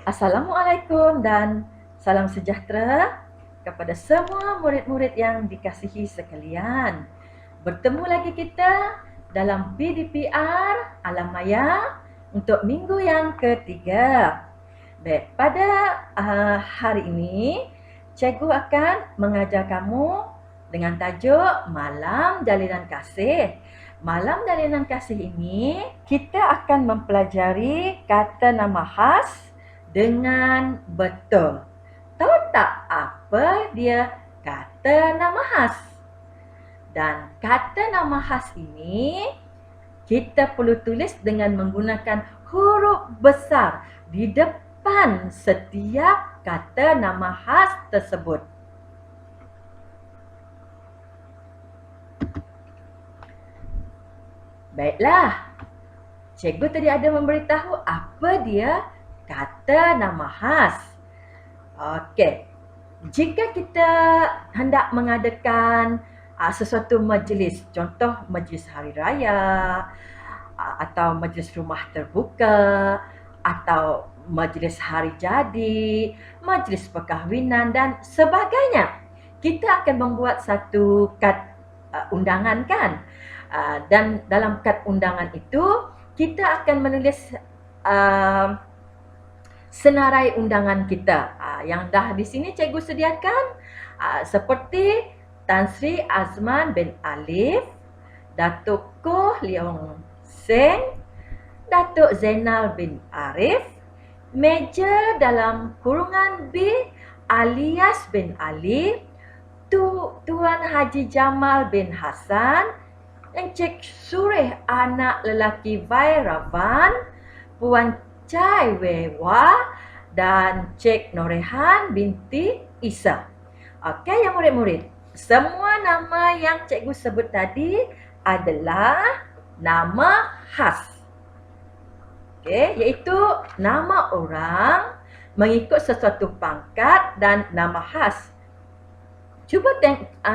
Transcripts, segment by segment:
Assalamualaikum dan salam sejahtera kepada semua murid-murid yang dikasihi sekalian. Bertemu lagi kita dalam PDPR Alam Maya untuk minggu yang ketiga. Baik, pada hari ini, cikgu akan mengajar kamu dengan tajuk Malam Jalinan Kasih. Malam Jalinan Kasih ini, kita akan mempelajari kata nama khas dengan betul. Tahu tak apa dia kata nama khas? Dan kata nama khas ini kita perlu tulis dengan menggunakan huruf besar di depan setiap kata nama khas tersebut. Baiklah, cikgu tadi ada memberitahu apa dia kata nama khas. Okey, jika kita hendak mengadakan sesuatu majlis, contoh majlis hari raya, atau majlis rumah terbuka, atau majlis hari jadi, majlis perkahwinan dan sebagainya, kita akan membuat satu kad undangan kan. Dan dalam kad undangan itu kita akan menulis senarai undangan kita yang dah di sini cikgu sediakan, seperti Tan Sri Azman bin Alif, Datuk Koh Leong Seng, Datuk Zainal bin Arif, meja dalam kurungan B Alias bin Ali, Tuan Haji Jamal bin Hasan, Encik Sureh anak lelaki Vairavan, Puan Chai Wewa dan Cik Norehan binti Isa. Okey ya murid-murid, semua nama yang cikgu sebut tadi adalah nama khas. Okey, iaitu nama orang mengikut sesuatu pangkat dan nama khas. Cuba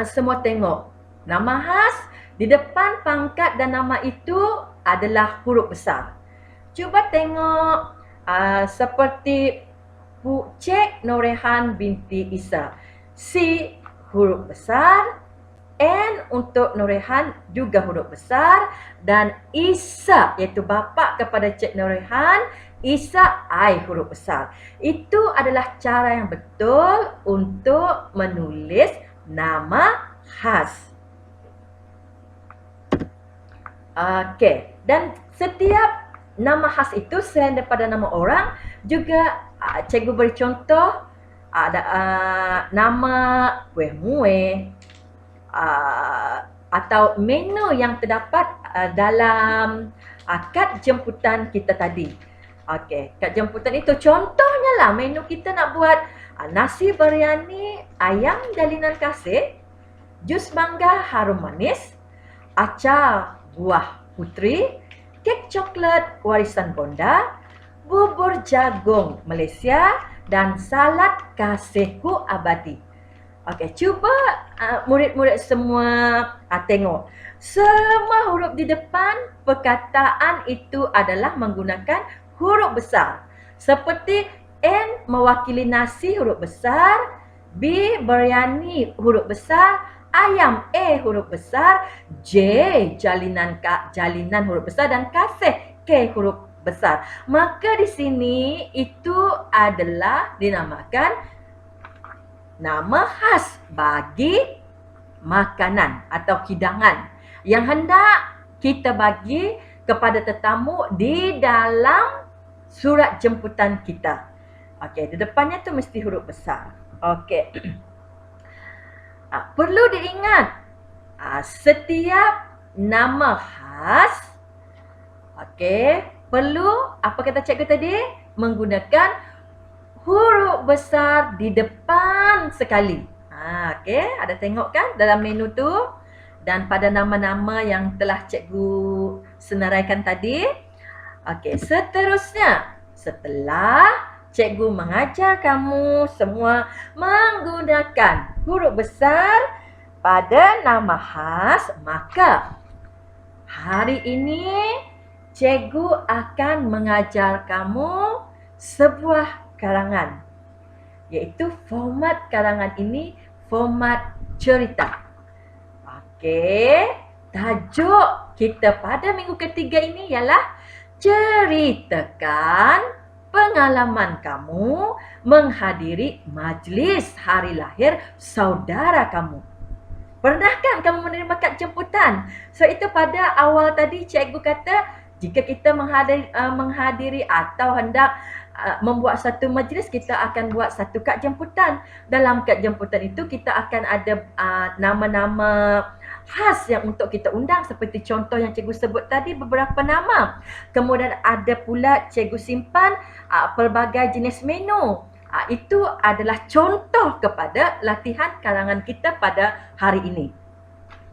semua tengok, nama khas di depan pangkat dan nama itu adalah huruf besar. Cuba tengok seperti Cik Norehan binti Isa. C huruf besar, N untuk Norehan juga huruf besar, dan Isa iaitu bapa kepada Cik Norehan, Isa I huruf besar. Itu adalah cara yang betul untuk menulis nama khas. Okey, dan setiap nama khas itu selain daripada nama orang, juga cikgu beri contoh ada nama kuih muih atau menu yang terdapat dalam kad jemputan kita tadi. Okey, kad jemputan itu contohnya lah menu kita nak buat nasi biryani ayam jalinan kasih, jus mangga harum manis, acar buah putri, kek coklat warisan bonda, bubur jagung Malaysia dan salad kasihku abadi. Okey, cuba murid-murid semua tengok. Semua huruf di depan perkataan itu adalah menggunakan huruf besar. Seperti N mewakili nasi huruf besar, B biryani huruf besar, ayam huruf besar, J jalinan huruf besar dan kasih K huruf besar. Maka di sini itu adalah dinamakan nama khas bagi makanan atau hidangan yang hendak kita bagi kepada tetamu di dalam surat jemputan kita. Okey, di depannya tu mesti huruf besar. Okey. Perlu diingat, setiap nama khas, perlu, apa kata cikgu tadi? Menggunakan huruf besar di depan sekali. Ada tengok kan dalam menu tu? Dan pada nama-nama yang telah cikgu senaraikan tadi. Seterusnya, setelah cikgu mengajar kamu semua menggunakan huruf besar pada nama khas, maka hari ini cikgu akan mengajar kamu sebuah karangan. Iaitu format karangan ini format cerita. Okey, tajuk kita pada minggu ketiga ini ialah ceritakan pengalaman kamu menghadiri majlis hari lahir saudara kamu. Pernahkah kamu menerima kad jemputan? So itu pada awal tadi cikgu kata jika kita menghadiri atau hendak membuat satu majlis, kita akan buat satu kad jemputan. Dalam kad jemputan itu kita akan ada nama-nama khas yang untuk kita undang, seperti contoh yang cikgu sebut tadi beberapa nama. Kemudian ada pula cikgu simpan pelbagai jenis menu. Itu adalah contoh kepada latihan karangan kita pada hari ini.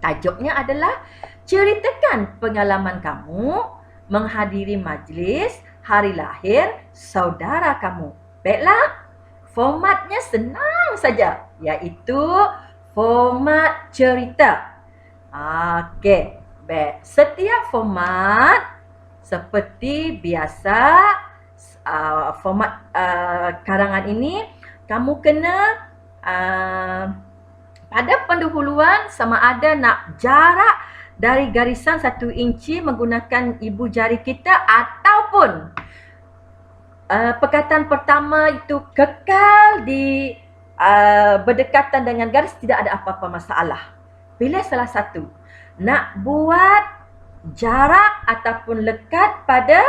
Tajuknya adalah ceritakan pengalaman kamu menghadiri majlis hari lahir saudara kamu. Baiklah, formatnya senang saja, iaitu format cerita. Okey, baik. Setiap format seperti biasa, format karangan ini kamu kena pada pendahuluan sama ada nak jarak dari garisan 1 inci menggunakan ibu jari kita, ataupun perkataan pertama itu kekal di berdekatan dengan garis, tidak ada apa-apa masalah. Pilih salah satu. Nak buat jarak ataupun lekat pada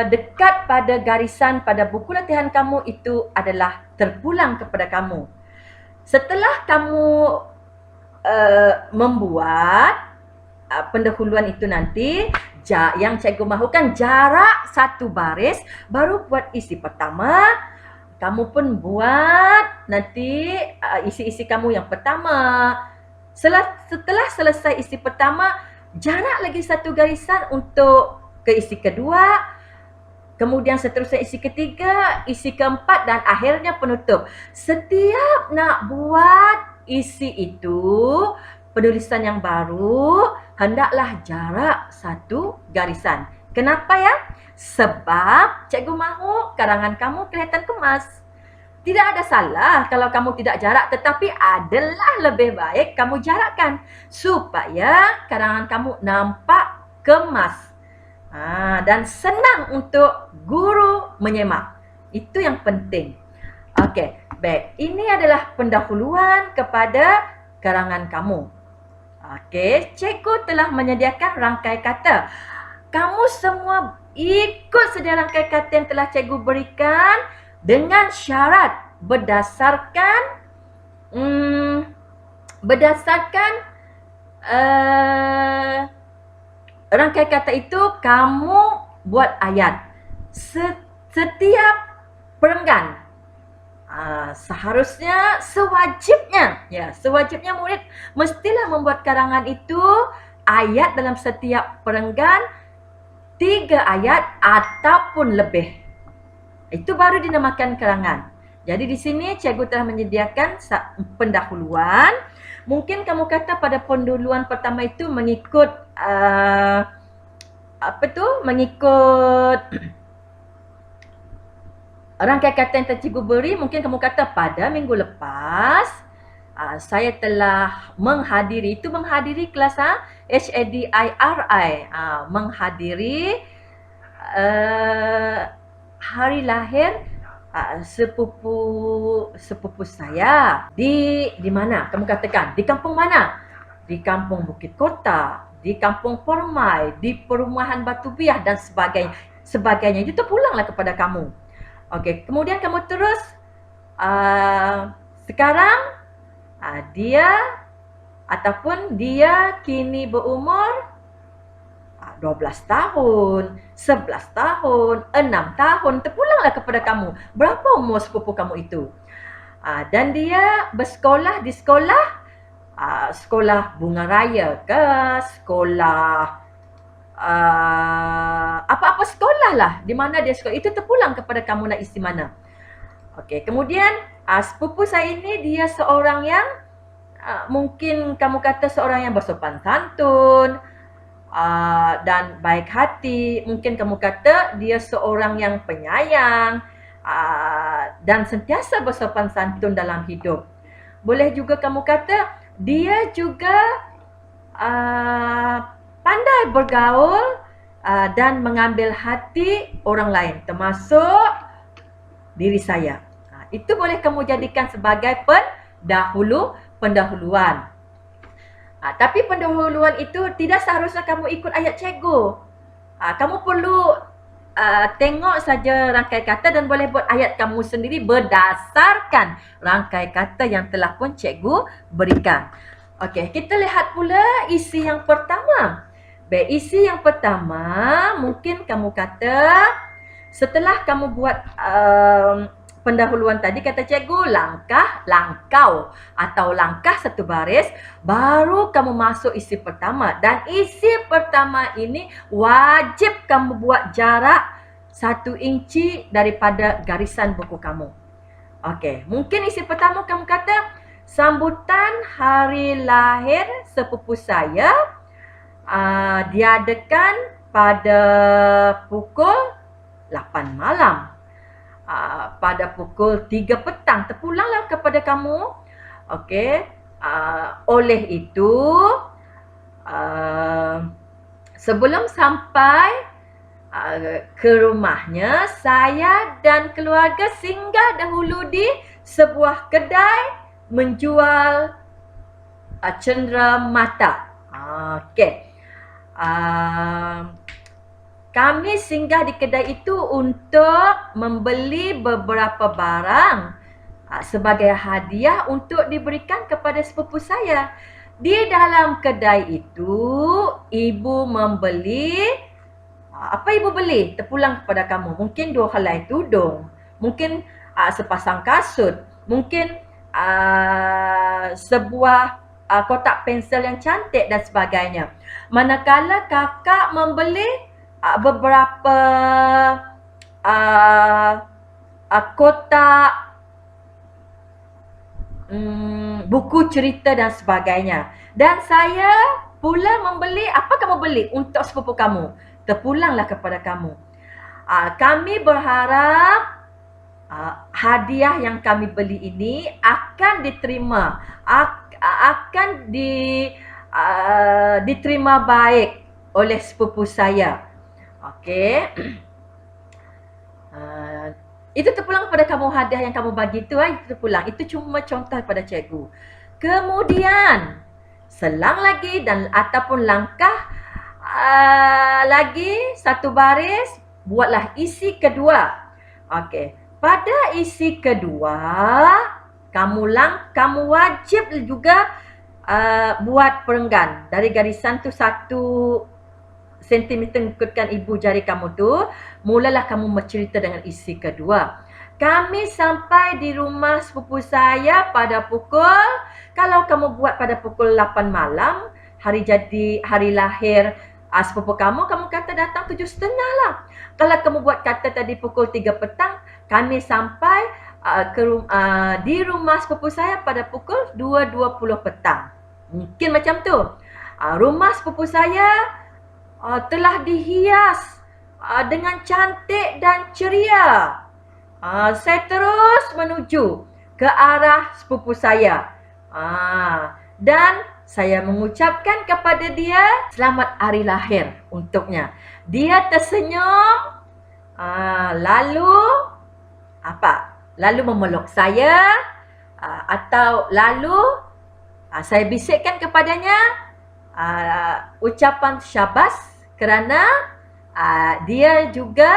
dekat pada garisan pada buku latihan kamu, itu adalah terpulang kepada kamu. Setelah kamu membuat pendahuluan itu nanti, yang cikgu mahukan jarak 1 baris, baru buat isi pertama. Kamu pun buat nanti isi-isi kamu yang pertama. Setelah selesai isi pertama, jarak lagi 1 garisan untuk ke isi kedua, kemudian seterusnya isi ketiga, isi keempat, dan akhirnya penutup. Setiap nak buat isi itu, penulisan yang baru, hendaklah jarak 1 garisan. Kenapa ya? Sebab cikgu mahu karangan kamu kelihatan kemas. Tidak ada salah kalau kamu tidak jarak, tetapi adalah lebih baik kamu jarakkan supaya karangan kamu nampak kemas dan senang untuk guru menyemak. Itu yang penting. Okey, baik. Ini adalah pendahuluan kepada karangan kamu. Okey, cikgu telah menyediakan rangkai kata. Kamu semua ikut sedia rangkai kata yang telah cikgu berikan dengan syarat berdasarkan rangkai kata itu kamu buat ayat. Setiap perenggan seharusnya sewajibnya murid mestilah membuat karangan itu ayat dalam setiap perenggan, 3 ayat ataupun lebih. Itu baru dinamakan karangan. Jadi di sini cikgu telah menyediakan pendahuluan. Mungkin kamu kata pada pendahuluan pertama itu mengikut mengikut rangkai kata yang cikgu beri. Mungkin kamu kata pada minggu lepas saya telah menghadiri kelas HADIRI, menghadiri hari lahir sepupu saya di mana? Kamu katakan di kampung mana? Di kampung Bukit Kota, di kampung Permai, di perumahan Batu Biah dan sebagainya. Itu terpulanglah kepada kamu. Okey, kemudian kamu terus sekarang dia kini berumur 12 tahun, 11 tahun, 6 tahun, terpulanglah kepada kamu. Berapa umur sepupu kamu itu? Dan dia bersekolah di sekolah Bunga Raya ke sekolah apa-apa sekolah lah, di mana dia sekolah. Itu terpulang kepada kamu nak isi mana. Okey, kemudian sepupu saya ini dia seorang yang mungkin kamu kata seorang yang bersopan santun dan baik hati. Mungkin kamu kata dia seorang yang penyayang dan sentiasa bersopan santun dalam hidup. Boleh juga kamu kata dia juga pandai bergaul dan mengambil hati orang lain, termasuk diri saya. Itu boleh kamu jadikan sebagai pendahuluan. Tapi pendahuluan itu tidak seharusnya kamu ikut ayat cikgu. Kamu perlu tengok saja rangkai kata dan boleh buat ayat kamu sendiri berdasarkan rangkai kata yang telah pun cikgu berikan. Okey, kita lihat pula isi yang pertama. Baik, isi yang pertama mungkin kamu kata setelah kamu buat pendahuluan tadi, kata cikgu langkah, langkau atau langkah satu baris, baru kamu masuk isi pertama. Dan isi pertama ini wajib kamu buat jarak 1 inci daripada garisan buku kamu. Okey, mungkin isi pertama kamu kata sambutan hari lahir sepupu saya diadakan pada pukul 8 malam. Pada pukul 3 petang terpulanglah kepada kamu. Okey. Oleh itu sebelum sampai ke rumahnya, saya dan keluarga singgah dahulu di sebuah kedai menjual cenderamata. Okey. Kami singgah di kedai itu untuk membeli beberapa barang sebagai hadiah untuk diberikan kepada sepupu saya. Di dalam kedai itu, ibu membeli, apa ibu beli? Terpulang kepada kamu. Mungkin 2 helai tudung, mungkin sepasang kasut, mungkin sebuah kotak pensel yang cantik dan sebagainya. Manakala kakak membeli beberapa kotak buku cerita dan sebagainya. Dan saya pula membeli, apa kamu beli untuk sepupu kamu? Terpulanglah kepada kamu. Kami berharap hadiah yang kami beli ini akan diterima, akan diterima baik oleh sepupu saya. Okey. Itu terpulang kepada kamu, hadiah yang kamu bagi itu terpulang. Itu cuma contoh pada cikgu. Kemudian selang lagi dan ataupun langkah lagi 1 baris, buatlah isi kedua. Okey. Pada isi kedua, kamu wajib juga buat perenggan. Dari garisan tu 1 sentimeter ikutkan ibu jari kamu tu, mulalah kamu bercerita dengan isi kedua. Kami sampai di rumah sepupu saya pada pukul, kalau kamu buat pada pukul 8 malam, hari lahir sepupu kamu kata datang 7.30 lah. Kalau kamu buat kata tadi pukul 3 petang, kami sampai di rumah sepupu saya pada pukul 2.20 petang. Mungkin macam tu. Rumah sepupu saya telah dihias dengan cantik dan ceria. Saya terus menuju ke arah sepupu saya. Dan saya mengucapkan kepada dia selamat hari lahir untuknya. Dia tersenyum, lalu memeluk saya, atau lalu saya bisikkan kepadanya ucapan syabas kerana dia juga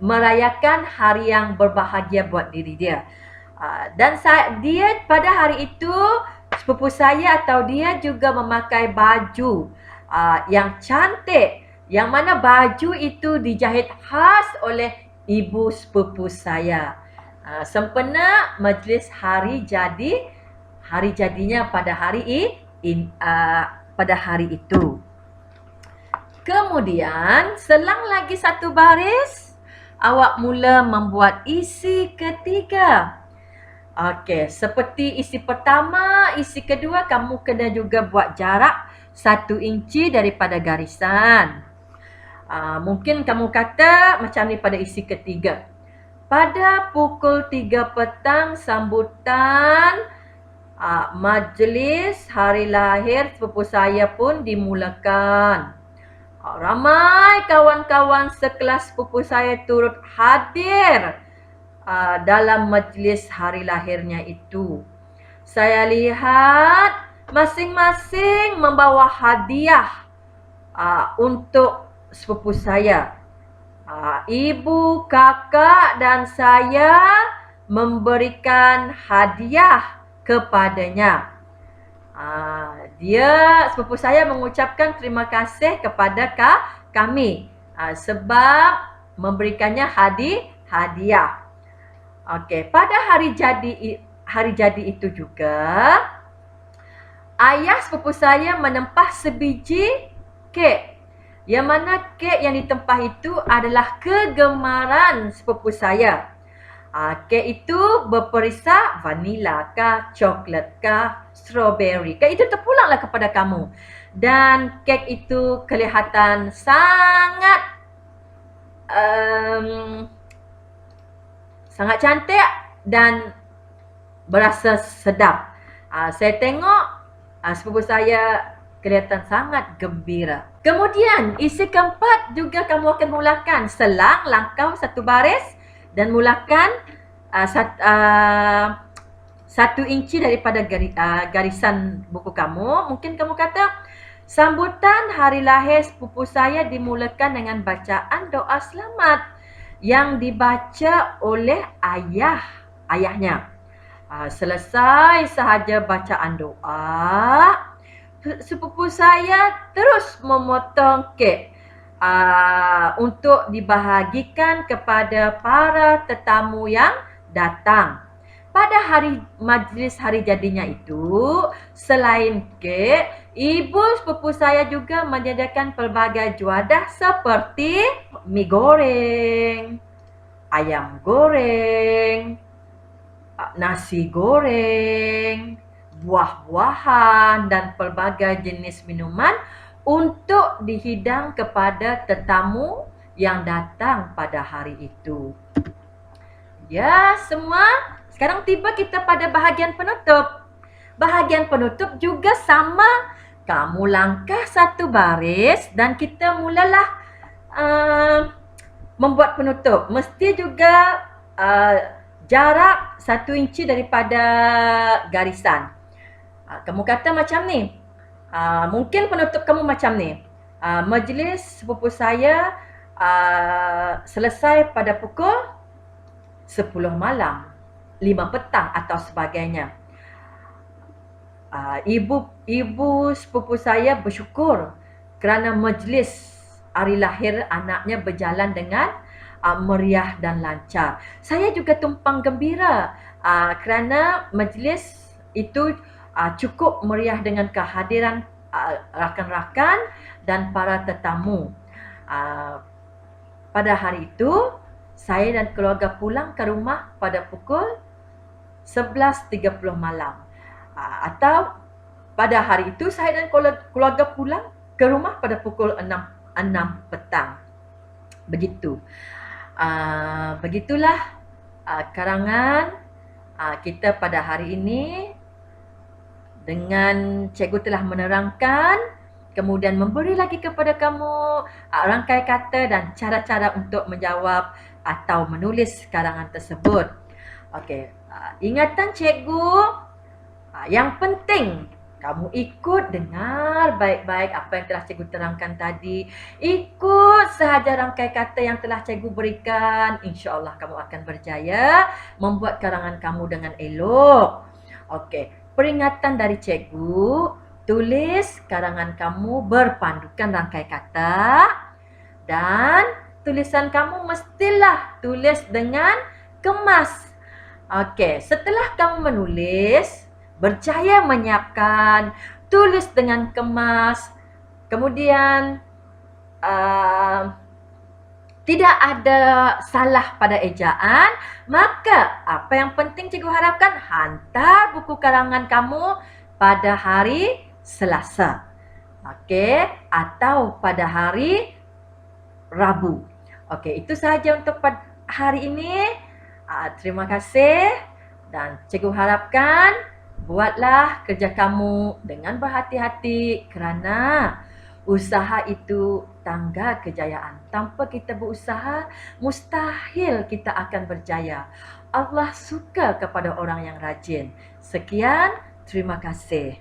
merayakan hari yang berbahagia buat diri dia. Dan dia pada hari itu, sepupu saya atau dia juga memakai baju yang cantik, yang mana baju itu dijahit khas oleh ibu sepupu saya. Sempena majlis hari jadinya pada hari itu. Kemudian selang lagi 1 baris, awak mula membuat isi ketiga. Okey, seperti isi pertama, isi kedua kamu kena juga buat jarak 1 inci daripada garisan. Mungkin kamu kata macam ni pada isi ketiga. Pada pukul 3 petang sambutan majlis hari lahir sepupu saya pun dimulakan. Ramai kawan-kawan sekelas sepupu saya turut hadir dalam majlis hari lahirnya itu. Saya lihat masing-masing membawa hadiah untuk sepupu saya. Ibu, kakak dan saya memberikan hadiah kepadanya. Dia, sepupu saya mengucapkan terima kasih kepada kami sebab memberikannya hadiah. Okey, pada hari jadi itu juga ayah sepupu saya menempah sebiji kek. Yang mana kek yang ditempah itu adalah kegemaran sepupu saya. Kek itu berperisa vanila kah, coklat kah, strawberry kah, itu terpulanglah kepada kamu. Dan kek itu kelihatan sangat sangat cantik dan berasa sedap. Saya tengok sepupu saya kelihatan sangat gembira. Kemudian isi keempat juga kamu akan mulakan selang langkau satu baris dan mulakan 1 inci daripada garisan buku kamu. Mungkin kamu kata, sambutan hari lahir sepupu saya dimulakan dengan bacaan doa selamat yang dibaca oleh ayahnya. Selesai sahaja bacaan doa, sepupu saya terus memotong kek untuk dibahagikan kepada para tetamu yang datang. Pada majlis hari jadinya itu, selain kek, ibu sepupu saya juga menyediakan pelbagai juadah seperti mi goreng, ayam goreng, nasi goreng, buah-buahan dan pelbagai jenis minuman untuk dihidang kepada tetamu yang datang pada hari itu. Ya, semua. Sekarang tiba kita pada bahagian penutup. Bahagian penutup juga sama. Kamu langkah satu baris dan kita mulalah membuat penutup. Mesti juga jarak 1 inci daripada garisan. Kamu kata macam ni. Mungkin penutup kamu macam ni. Majlis sepupu saya selesai pada pukul 10 malam, 5 petang atau sebagainya. Ibu sepupu saya bersyukur kerana majlis hari lahir anaknya berjalan dengan meriah dan lancar. Saya juga tumpang gembira kerana majlis itu cukup meriah dengan kehadiran rakan-rakan dan para tetamu. Pada hari itu, saya dan keluarga pulang ke rumah pada pukul 11.30 malam. Atau pada hari itu, saya dan keluarga pulang ke rumah pada pukul 6 petang. Begitu. Begitulah karangan kita pada hari ini. Dengan cikgu telah menerangkan, kemudian memberi lagi kepada kamu rangkai kata dan cara-cara untuk menjawab atau menulis karangan tersebut. Okey, ingatan cikgu, yang penting kamu ikut dengar baik-baik apa yang telah cikgu terangkan tadi. Ikut sahaja rangkai kata yang telah cikgu berikan. InsyaAllah kamu akan berjaya membuat karangan kamu dengan elok. Okey. Peringatan dari cikgu, tulis karangan kamu berpandukan rangkai kata dan tulisan kamu mestilah tulis dengan kemas. Okey, setelah kamu menulis, berjaya menyiapkan, tulis dengan kemas, kemudian tidak ada salah pada ejaan, maka apa yang penting cikgu harapkan, hantar buku karangan kamu pada hari Selasa. Okey, atau pada hari Rabu. Okey, itu sahaja untuk hari ini. Terima kasih dan cikgu harapkan buatlah kerja kamu dengan berhati-hati kerana usaha itu tangga kejayaan. Tanpa kita berusaha, mustahil kita akan berjaya. Allah suka kepada orang yang rajin. Sekian, terima kasih.